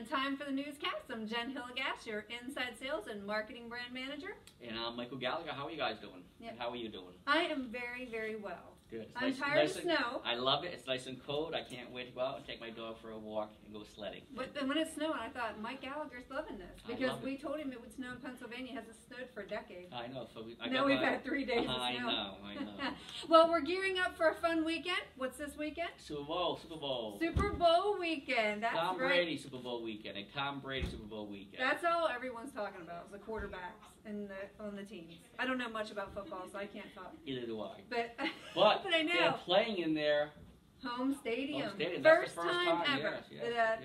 time for the newscast. I'm Jen Hilligass, your Inside Sales and Marketing Brand Manager. And I'm Michael Gallagher. How are you guys doing? Yep. How are you doing? I am very, very well. Good. I'm tired of snow. I love it. It's nice and cold. I can't wait to go out and take my dog for a walk and go sledding. But when it's snowing, I thought, Mike Gallagher's loving this. Because we told him it would snow in Pennsylvania. It hasn't snowed for a decade. I know. So we've had 3 days of snow. I know. Well, we're gearing up for a fun weekend. What's this weekend? Super Bowl. Super Bowl weekend. That's Tom right. Brady Super Bowl weekend. A Tom Brady Super Bowl weekend. That's all everyone's talking about is the quarterbacks and on the teams. I don't know much about football, so I can't talk. Either do I. But but I know. they're playing in their home stadium. First time ever. Yes.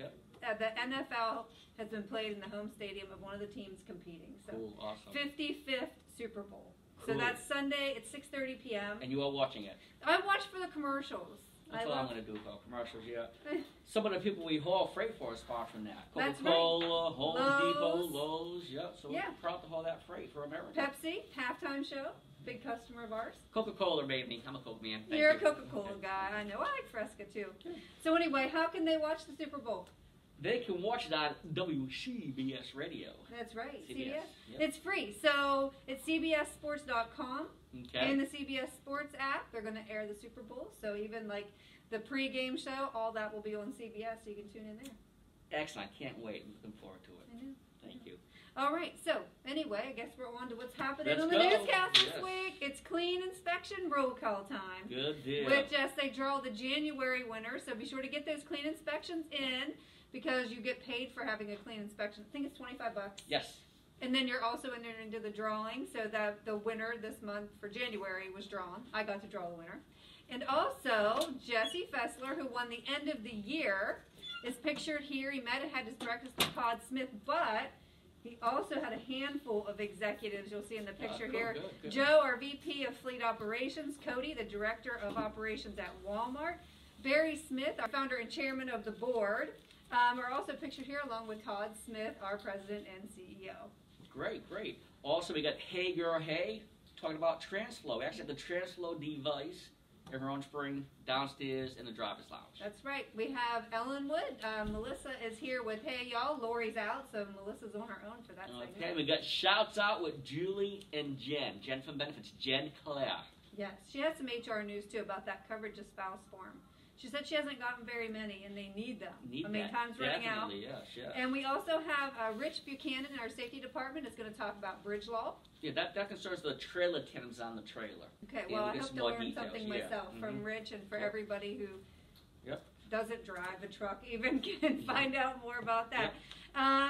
The NFL has been played in the home stadium of one of the teams competing. So cool. Awesome. 55th Super Bowl. Cool. So that's Sunday at 6:30 p.m. And you are watching it? I watch for the commercials. That's what I'm going to do for commercials, yeah. Some of the people we haul freight for are sponsoring that. That's Coca-Cola, right. Home Depot, Lowe's, yep. So yeah. we're proud to haul that freight for America. Pepsi, halftime show, big customer of ours. Coca-Cola made me. I'm a Coke man. You're a Coca-Cola guy. I know. I like Fresca too. So anyway, how can they watch the Super Bowl? They can watch it on WCBS Radio. That's right, CBS. Yep. It's free. So it's CBSSports.com and the CBS Sports app. They're going to air the Super Bowl. So even like the pregame show, all that will be on CBS, so you can tune in there. Excellent. I can't wait. I'm looking forward to it. I know. Thank you. All right. So anyway, I guess we're on to what's happening Let's on the go. newscast this Yes. week. It's clean inspection roll call time. Good deal. Which, as they draw the January winner, so be sure to get those clean inspections in because you get paid for having a clean inspection. I think it's $25. Yes. And then you're also entered into the drawing, so that the winner this month for January was drawn. I got to draw the winner. And also, Jesse Fessler, who won the end of the year, is pictured here. He might have had his breakfast with Todd Smith, but he also had a handful of executives you'll see in the picture here. Good. Joe, our VP of Fleet Operations. Cody, the Director of Operations at Walmart. Barry Smith, our founder and chairman of the board, are also pictured here along with Todd Smith, our president and CEO. Great. Also, we got Hey Girl Hey, talking about Transflo. We actually have the Transflo device. Everyone's bring downstairs in the driver's lounge. That's right. We have Ellenwood. Melissa is here with Hey Y'all. Lori's out, so Melissa's on her own for that segment. Okay, we got shouts out with Julie and Jen. Jen from Benefits. Jen Claire. Yes, she has some HR news too about that coverage of spouse form. She said she hasn't gotten very many, and they need them. Time's running out. Yes. And we also have Rich Buchanan in our safety department is going to talk about bridge law. Yeah, that concerns the trailer attendants on the trailer. Okay, well, I hope to learn something myself from Rich and for everybody who doesn't drive a truck even can find out more about that.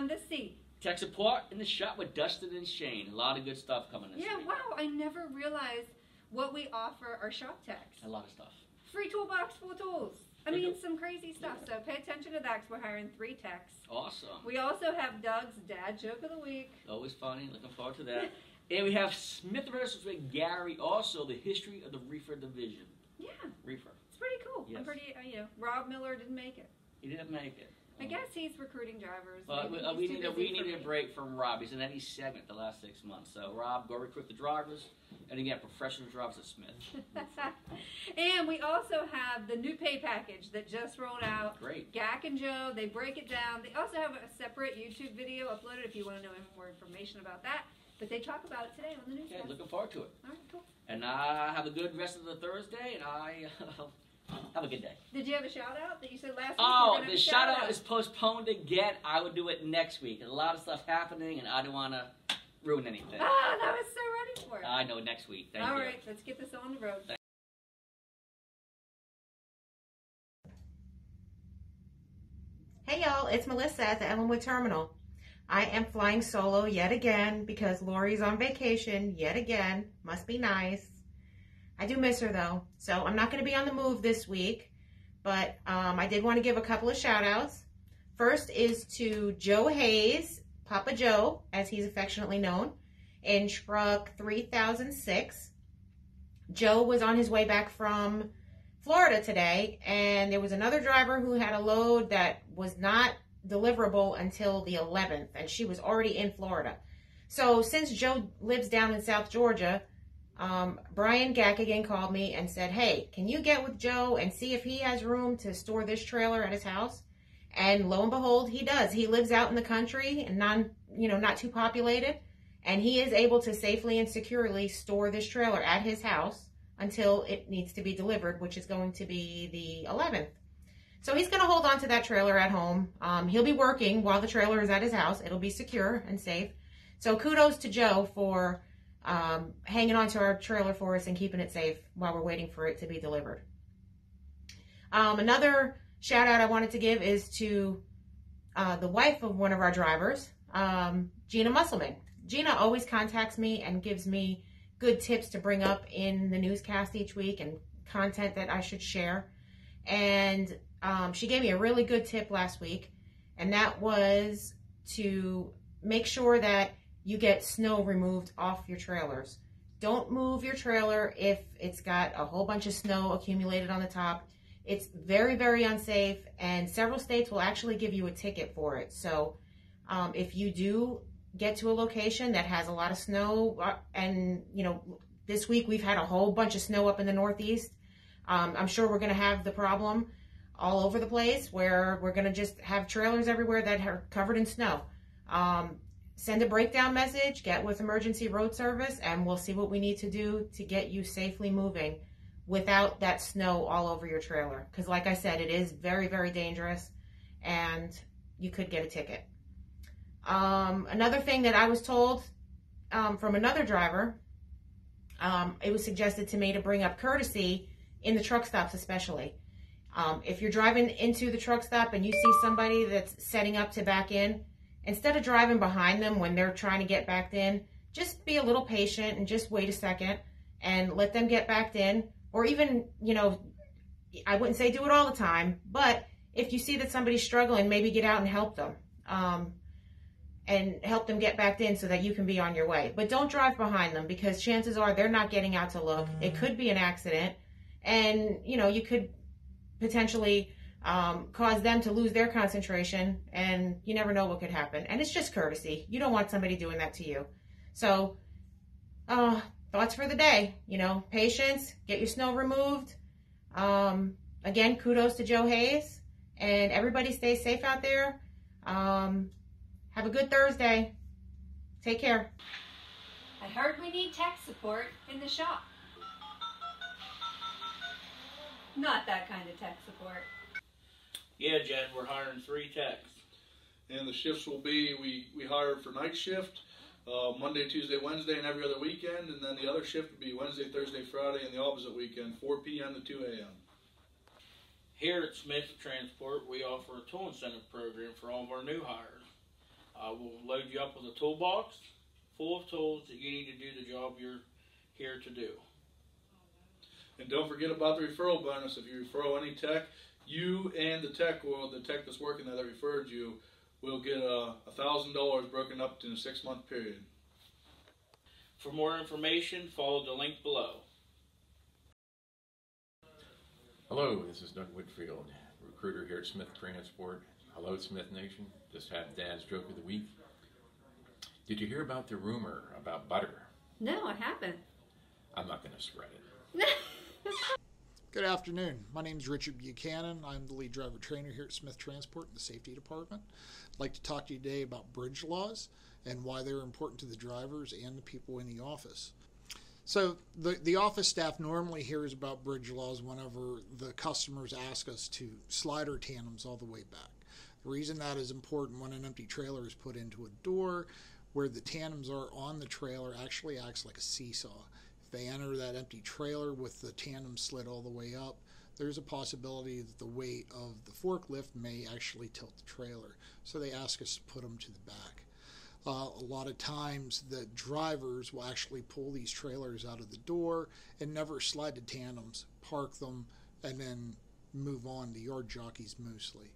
Let's see. Tech support in the shop with Dustin and Shane. A lot of good stuff coming this week. Yeah, wow, I never realized what we offer our shop techs. A lot of stuff. Free toolbox full of tools. I mean, some crazy stuff. So pay attention to that because we're hiring 3 techs. Awesome. We also have Doug's Dad Joke of the Week. Always funny. Looking forward to that. And we have Smith versus with Gary. Also, the history of the reefer division. Yeah. Reefer. It's pretty cool. Yes. I'm pretty, Rob Miller didn't make it. He didn't make it. I guess he's recruiting drivers. We need a break from Rob. He's in any segment the last 6 months. So, Rob, go recruit the drivers. And again, professional drivers at Smith. And we also have the new pay package that just rolled out. Great. Gak and Joe, they break it down. They also have a separate YouTube video uploaded if you want to know more information about that. But they talk about it today on the newscast. Okay, looking forward to it. All right, cool. And have a good rest of the Thursday, and have a good day. Did you have a shout-out that you said last week? Oh, the shout-out is postponed again. I would do it next week. There's a lot of stuff happening, and I don't want to ruin anything. Ah, I was so ready for it. I know, next week. Thank you. All right, let's get this on the road. Hey y'all, it's Melissa at the Ellenwood Terminal. I am flying solo yet again because Lori's on vacation yet again. Must be nice. I do miss her though, so I'm not going to be on the move this week, but I did want to give a couple of shout outs. First is to Joe Hayes, Papa Joe, as he's affectionately known, in truck 3006. Joe was on his way back from Florida today, and there was another driver who had a load that was not deliverable until the 11th, and she was already in Florida. So since Joe lives down in South Georgia, Brian Gack again called me and said, hey, can you get with Joe and see if he has room to store this trailer at his house? And lo and behold, he does. He lives out in the country and not too populated. And he is able to safely and securely store this trailer at his house until it needs to be delivered, which is going to be the 11th. So he's going to hold on to that trailer at home. He'll be working while the trailer is at his house. It'll be secure and safe. So kudos to Joe for hanging on to our trailer for us and keeping it safe while we're waiting for it to be delivered. Another shout out I wanted to give is to the wife of one of our drivers, Gina Musselman. Gina always contacts me and gives me good tips to bring up in the newscast each week and content that I should share. And she gave me a really good tip last week, and that was to make sure that you get snow removed off your trailers. Don't move your trailer if it's got a whole bunch of snow accumulated on the top. It's very, very unsafe, and several states will actually give you a ticket for it. So if you do get to a location that has a lot of snow, and this week we've had a whole bunch of snow up in the Northeast, I'm sure we're going to have the problem all over the place where we're going to just have trailers everywhere that are covered in snow. Send a breakdown message, get with emergency road service, and we'll see what we need to do to get you safely moving without that snow all over your trailer. Because like I said, it is very, very dangerous, and you could get a ticket. Another thing that I was told from another driver, it was suggested to me to bring up courtesy in the truck stops especially. If you're driving into the truck stop and you see somebody that's setting up to back in, instead of driving behind them when they're trying to get backed in, just be a little patient and just wait a second and let them get backed in. Or even, I wouldn't say do it all the time, but if you see that somebody's struggling, maybe get out and help them. And help them get backed in so that you can be on your way. But don't drive behind them, because chances are they're not getting out to look. It could be an accident, and you could potentially cause them to lose their concentration, and you never know what could happen. And it's just courtesy. You don't want somebody doing that to you. So thoughts for the day, patience, get your snow removed. Again, kudos to Joe Hayes, and everybody stay safe out there. Have a good Thursday. Take care. I heard we need tech support in the shop. Not that kind of tech support. Yeah, Jen, we're hiring 3 techs. And the shifts will be, we hire for night shift, Monday, Tuesday, Wednesday, and every other weekend. And then the other shift would be Wednesday, Thursday, Friday, and the opposite weekend, 4 p.m. to 2 a.m. Here at Smith Transport, we offer a tool incentive program for all of our new hires. We'll load you up with a toolbox full of tools that you need to do the job you're here to do. And don't forget about the referral bonus. If you refer any tech, you and the tech that's working there that referred you will get $1,000 broken up in a 6-month period. For more information, follow the link below. Hello, this is Doug Whitfield, recruiter here at Smith Transport. Hello, Smith Nation. Just had Dad's joke of the week. Did you hear about the rumor about butter? No, I haven't. I'm not going to spread it. Good afternoon. My name is Richard Buchanan. I'm the lead driver trainer here at Smith Transport in the safety department. I'd like to talk to you today about bridge laws and why they're important to the drivers and the people in the office. So the office staff normally hears about bridge laws whenever the customers ask us to slide our tandems all the way back. The reason that is important, when an empty trailer is put into a door, where the tandems are on the trailer actually acts like a seesaw. If they enter that empty trailer with the tandem slid all the way up, there's a possibility that the weight of the forklift may actually tilt the trailer. So they ask us to put them to the back. A lot of times the drivers will actually pull these trailers out of the door and never slide the tandems, park them, and then move on. The yard jockeys mostly.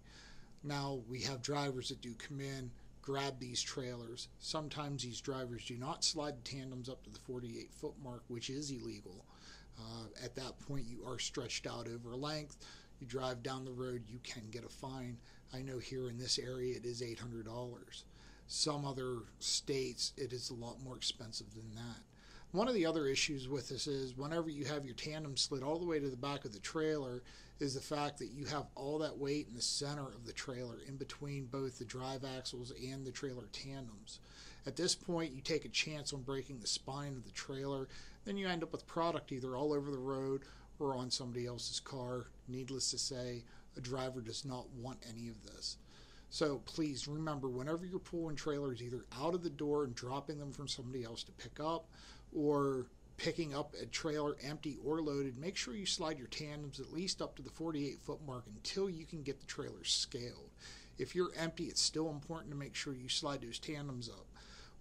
Now we have drivers that do come in, grab these trailers. Sometimes these drivers do not slide the tandems up to the 48-foot mark, which is illegal. At that point, you are stretched out over length. You drive down the road, you can get a fine. I know here in this area it is $800. Some other states, it is a lot more expensive than that. One of the other issues with this is whenever you have your tandem slid all the way to the back of the trailer is the fact that you have all that weight in the center of the trailer in between both the drive axles and the trailer tandems. At this point, you take a chance on breaking the spine of the trailer, then you end up with product either all over the road or on somebody else's car. Needless to say, a driver does not want any of this. So please remember, whenever you're pulling trailers either out of the door and dropping them from somebody else to pick up, or picking up a trailer empty or loaded, make sure you slide your tandems at least up to the 48-foot mark until you can get the trailer scaled. If you're empty, it's still important to make sure you slide those tandems up.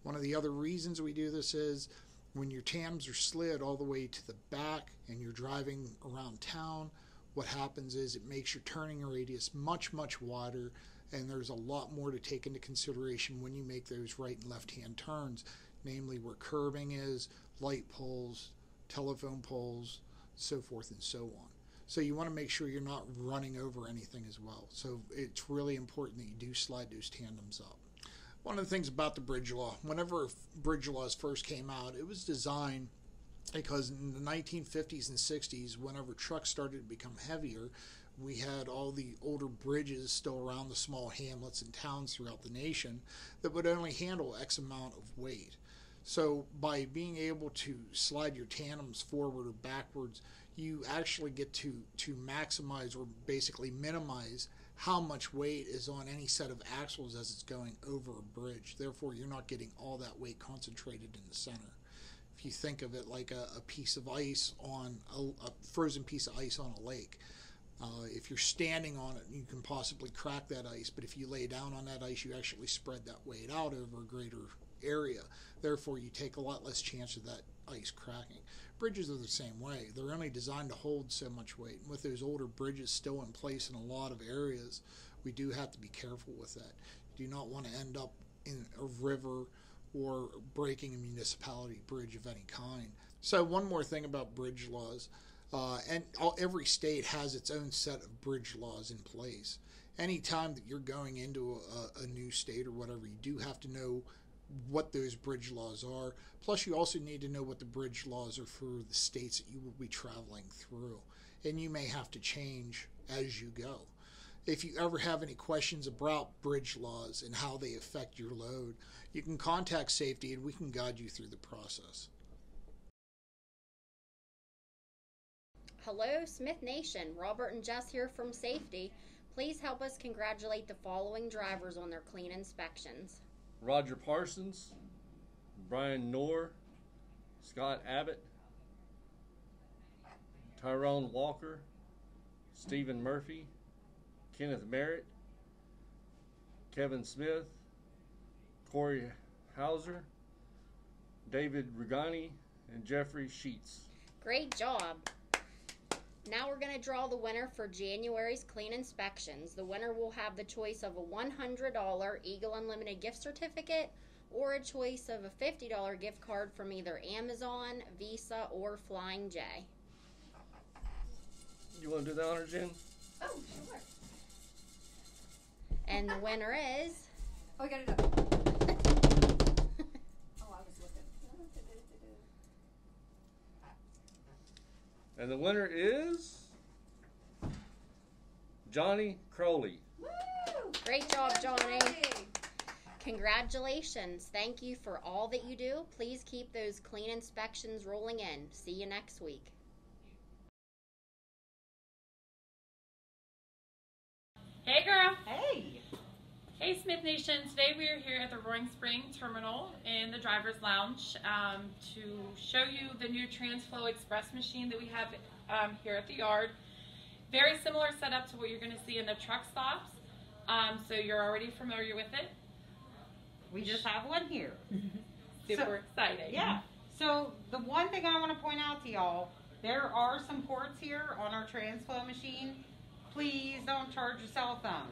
One of the other reasons we do this is when your tandems are slid all the way to the back and you're driving around town, what happens is it makes your turning radius much, much wider, and there's a lot more to take into consideration when you make those right and left-hand turns, namely where curbing is, light poles, telephone poles, so forth and so on. So you want to make sure you're not running over anything as well. So it's really important that you do slide those tandems up. One of the things about the bridge law, whenever bridge laws first came out, it was designed because in the 1950s and 60s, whenever trucks started to become heavier, we had all the older bridges still around the small hamlets and towns throughout the nation that would only handle X amount of weight. So by being able to slide your tandems forward or backwards, you actually get to maximize or basically minimize how much weight is on any set of axles as it's going over a bridge. Therefore, you're not getting all that weight concentrated in the center. If you think of it like a piece of ice on a frozen piece of ice on a lake, if you're standing on it, you can possibly crack that ice, but if you lay down on that ice, you actually spread that weight out over a greater area. Therefore, you take a lot less chance of that ice cracking. Bridges are the same way. They're only designed to hold so much weight. And with those older bridges still in place in a lot of areas, we do have to be careful with that. You do not want to end up in a river or breaking a municipality bridge of any kind. So one more thing about bridge laws. Every state has its own set of bridge laws in place. Anytime that you're going into a new state or whatever, you do have to know what those bridge laws are. Plus, you also need to know what the bridge laws are for the states that you will be traveling through. And you may have to change as you go. If you ever have any questions about bridge laws and how they affect your load, you can contact safety and we can guide you through the process. Hello, Smith Nation. Robert and Jess here from Safety. Please help us congratulate the following drivers on their clean inspections. Roger Parsons, Brian Knorr, Scott Abbott, Tyrone Walker, Stephen Murphy, Kenneth Merritt, Kevin Smith, Corey Hauser, David Regani, and Jeffrey Sheets. Great job. Now we're going to draw the winner for January's clean inspections. The winner will have the choice of a $100 Eagle Unlimited gift certificate or a choice of a $50 gift card from either Amazon, Visa, or Flying J. You want to do the honors, Jen? Oh, sure. And the winner is... Oh, I got it up. Oh, I was looking. And the winner is Johnny Crowley. Woo! Great job, Johnny. Yay! Congratulations. Thank you for all that you do. Please keep those clean inspections rolling in. See you next week. Hey girl! Hey! Hey Smith Nation! Today we are here at the Roaring Spring Terminal in the Driver's Lounge to show you the new Transflo Express machine that we have here at the yard. Very similar setup to what you're going to see in the truck stops, so you're already familiar with it. We just have one here. Super exciting. Yeah. So the one thing I want to point out to y'all, there are some ports here on our Transflo machine. Please don't charge your cell phone.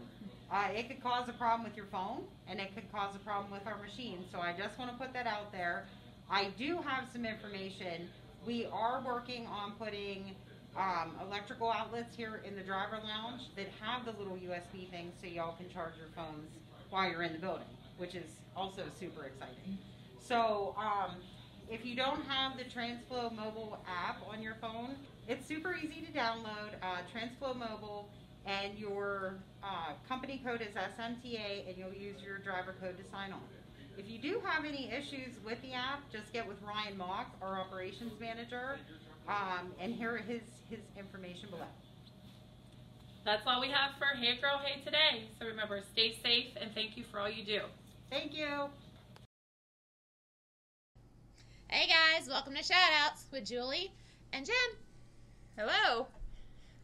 It could cause a problem with your phone, and it could cause a problem with our machine. So I just want to put that out there. I do have some information. We are working on putting electrical outlets here in the driver lounge that have the little USB things so y'all can charge your phones while you're in the building, which is also super exciting. So If you don't have the Transflo mobile app on your phone, it's super easy to download Transflo mobile, and your company code is SMTA, and you'll use your driver code to sign on. If you do have any issues with the app, just get with Ryan Mock, our operations manager, and here are his information below. That's all we have for Hey Girl Hey today. So remember, stay safe and thank you for all you do. Thank you. Hey guys, welcome to Shoutouts with Julie and Jen. Hello.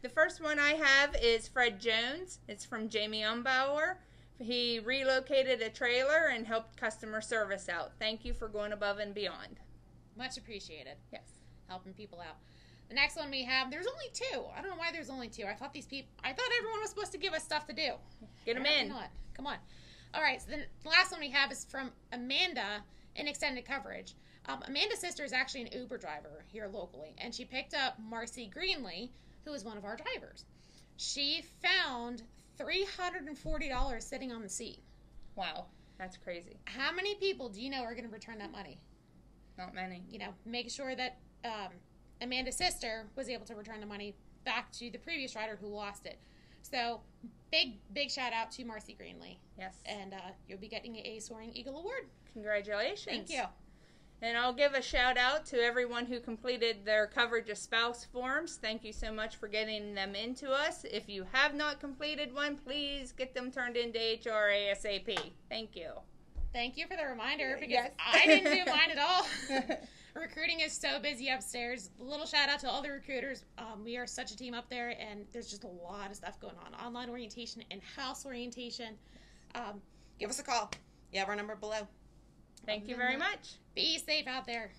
The first one I have is Fred Jones. It's from Jamie Umbauer. He relocated a trailer and helped customer service out. Thank you for going above and beyond. Much appreciated. Yes. Helping people out. The next one we have, there's only two. I don't know why there's only two. I thought everyone was supposed to give us stuff to do. Get them in. Come on. All right, so the last one we have is from Amanda in Extended Coverage. Amanda's sister is actually an Uber driver here locally, and she picked up Marcy Greenlee, who is one of our drivers. She found $340 sitting on the seat. Wow, that's crazy. How many people do you know are going to return that money? Not many. You know, make sure that Amanda's sister was able to return the money back to the previous rider who lost it. So, big shout out to Marcy Greenlee. Yes. And you'll be getting a Soaring Eagle Award. Congratulations. Thank you. And I'll give a shout out to everyone who completed their coverage of spouse forms. Thank you so much for getting them into us. If you have not completed one, please get them turned into HR ASAP. Thank you. Thank you for the reminder, because Yes. I didn't do mine at all. Recruiting is so busy upstairs. A little shout out to all the recruiters. We are such a team up there, and there's just a lot of stuff going on. Online orientation and house orientation. Give us a call. You have our number below. Thank you very much. Be safe out there.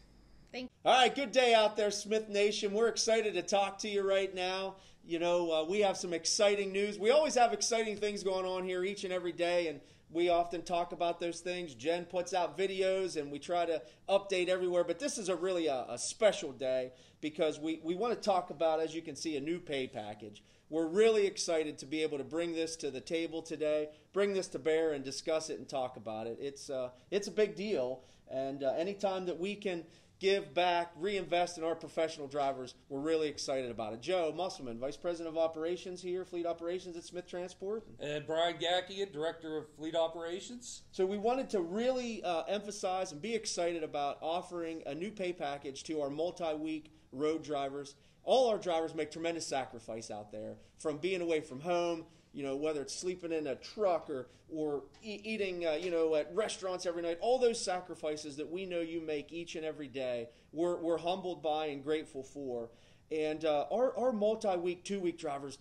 All right, good day out there, Smith Nation. We're excited to talk to you right now. You know, we have some exciting news. We always have exciting things going on here each and every day, and we often talk about those things. Jen puts out videos, and we try to update everywhere. But this is really a special day because we want to talk about, as you can see, a new pay package. We're really excited to be able to bring this to the table today, bring this to bear, and discuss it and talk about it. It's a big deal, and anytime that we can give back, reinvest in our professional drivers, we're really excited about it. Joe Musselman, Vice President of Operations here, Fleet Operations at Smith Transport. And Brian Gackian, Director of Fleet Operations. So we wanted to really emphasize and be excited about offering a new pay package to our multi-week road drivers. All our drivers make tremendous sacrifice out there, from being away from home, you know, whether it's sleeping in a truck or eating, you know, at restaurants every night. All those sacrifices that we know you make each and every day, we're humbled by and grateful for. And our multi-week, 2-week drivers,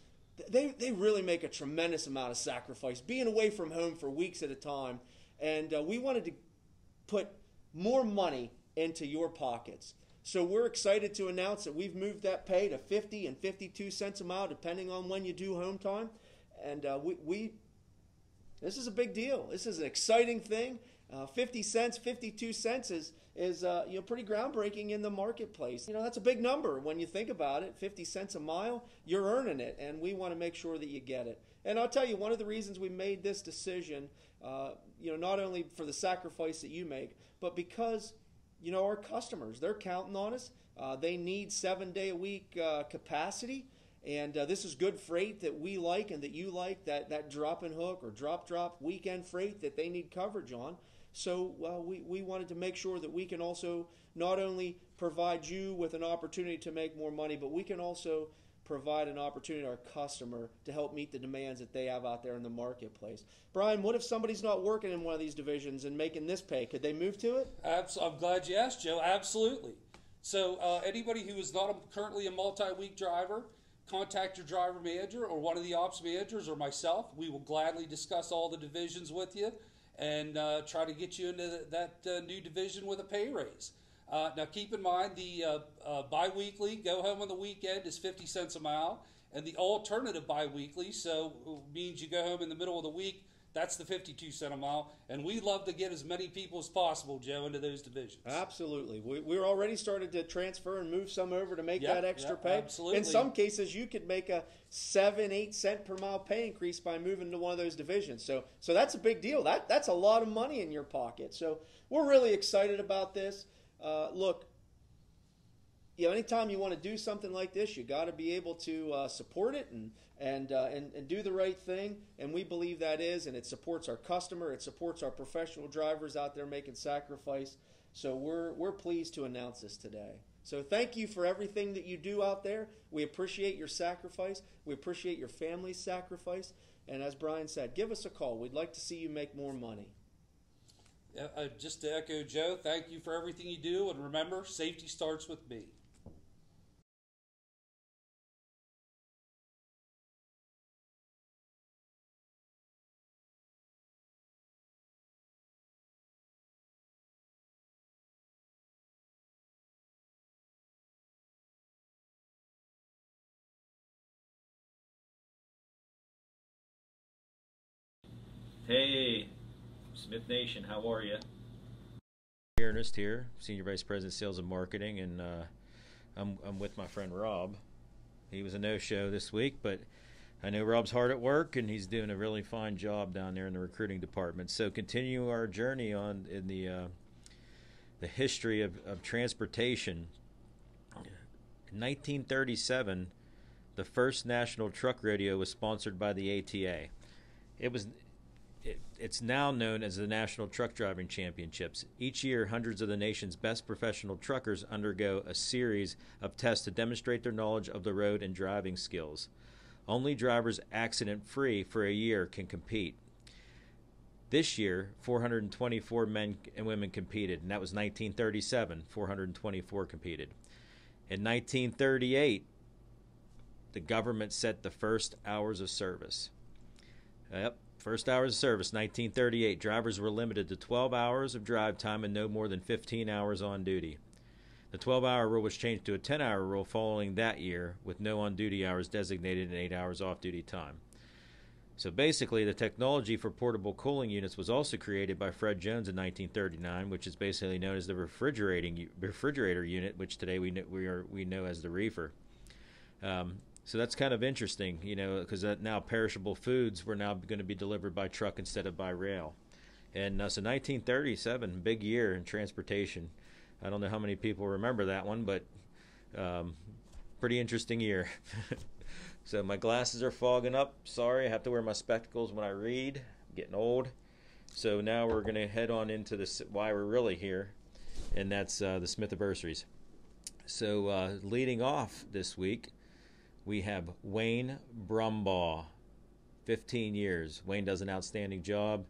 they really make a tremendous amount of sacrifice, being away from home for weeks at a time. And we wanted to put more money into your pockets. So we're excited to announce that we've moved that pay to 50 and 52 cents a mile, depending on when you do home time. And this is a big deal. This is an exciting thing. 50 cents, 52 cents is you know, pretty groundbreaking in the marketplace. You know, that's a big number when you think about it. 50 cents a mile, you're earning it, and we want to make sure that you get it. And I'll tell you, one of the reasons we made this decision, you know, not only for the sacrifice that you make, but because, you know, our customers, they're counting on us. They need 7-day-a-week capacity. And this is good freight that we like and that you like, that drop and hook or drop weekend freight that they need coverage on. So we wanted to make sure that we can also not only provide you with an opportunity to make more money, but we can also provide an opportunity to our customer to help meet the demands that they have out there in the marketplace. Brian, what if somebody's not working in one of these divisions and making this pay? Could they move to it? I'm glad you asked, Joe. Absolutely. So anybody who is not currently a multi-week driver, contact your driver manager or one of the ops managers or myself. We will gladly discuss all the divisions with you and try to get you into that new division with a pay raise. Now keep in mind the bi-weekly, go home on the weekend, is 50 cents a mile, and the alternative bi-weekly, so means you go home in the middle of the week, that's the 52 cent a mile, and we love to get as many people as possible, Joe, into those divisions. Absolutely. We're already started to transfer and move some over to make that extra pay. Absolutely. In some cases, you could make a 7-8 cent per mile pay increase by moving to one of those divisions. So that's a big deal. That's a lot of money in your pocket. So we're really excited about this. look, anytime you want to do something like this, you got to be able to support it and do the right thing. And we believe that is, and it supports our customer, it supports our professional drivers out there making sacrifice. So we're pleased to announce this today. So thank you for everything that you do out there. We appreciate your sacrifice. We appreciate your family's sacrifice. And as Brian said, give us a call. We'd like to see you make more money. Just to echo Joe, thank you for everything you do, and remember, safety starts with me. Hey, Smith Nation, how are you? Ernest here, Senior Vice President Sales and Marketing, and I'm with my friend Rob. He was a no-show this week, but I know Rob's hard at work, and he's doing a really fine job down there in the recruiting department. So continue our journey in the history of transportation. In 1937, the first national truck rodeo was sponsored by the ATA. It's now known as the National Truck Driving Championships. Each year, hundreds of the nation's best professional truckers undergo a series of tests to demonstrate their knowledge of the road and driving skills. Only drivers accident-free for a year can compete. This year, 424 men and women competed, and that was 1937. 424 competed. In 1938, the government set the first hours of service. Yep. First hours of service, 1938. Drivers were limited to 12 hours of drive time and no more than 15 hours on duty. The 12-hour rule was changed to a 10-hour rule following that year, with no on-duty hours designated and 8 hours off-duty time. So basically, the technology for portable cooling units was also created by Fred Jones in 1939, which is basically known as the refrigerator unit, which today we know as the reefer. So that's kind of interesting, because now perishable foods were now going to be delivered by truck instead of by rail. And so 1937, big year in transportation. I don't know how many people remember that one, but pretty interesting year. So my glasses are fogging up. Sorry, I have to wear my spectacles when I read. I'm getting old. So now we're going to head on into why we're really here, and that's the Smithiversaries. So leading off this week, we have Wayne Brumbaugh, 15 years. Wayne does an outstanding job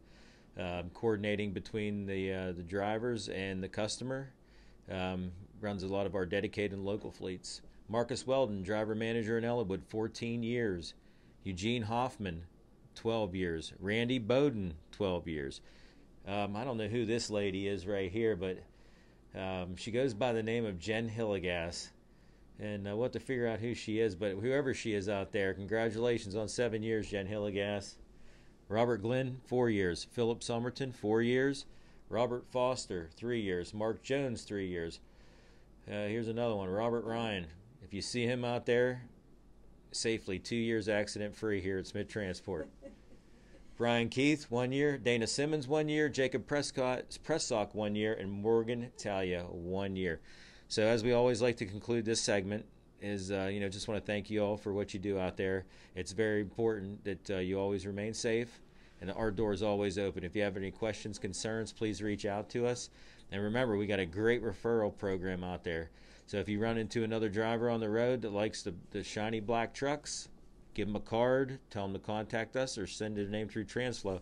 coordinating between the drivers and the customer. Runs a lot of our dedicated and local fleets. Marcus Weldon, driver manager in Ellenwood, 14 years. Eugene Hoffman, 12 years. Randy Bowden, 12 years. I don't know who this lady is right here, but she goes by the name of Jen Hillegas. And we'll have to figure out who she is, but whoever she is out there, congratulations on 7 years, Jen Hillegas. Robert Glenn, 4 years. Philip Somerton, 4 years. Robert Foster, 3 years. Mark Jones, 3 years. Here's another one, Robert Ryan. If you see him out there, safely, 2 years accident-free here at Smith Transport. Brian Keith, 1 year. Dana Simmons, 1 year. Jacob Pressock, 1 year. And Morgan Talia, 1 year. So as we always like to conclude this segment is, just want to thank you all for what you do out there. It's very important that you always remain safe, and our door is always open. If you have any questions, concerns, please reach out to us. And remember, we got a great referral program out there. So if you run into another driver on the road that likes the shiny black trucks, give them a card, tell them to contact us, or send their name through Transflo.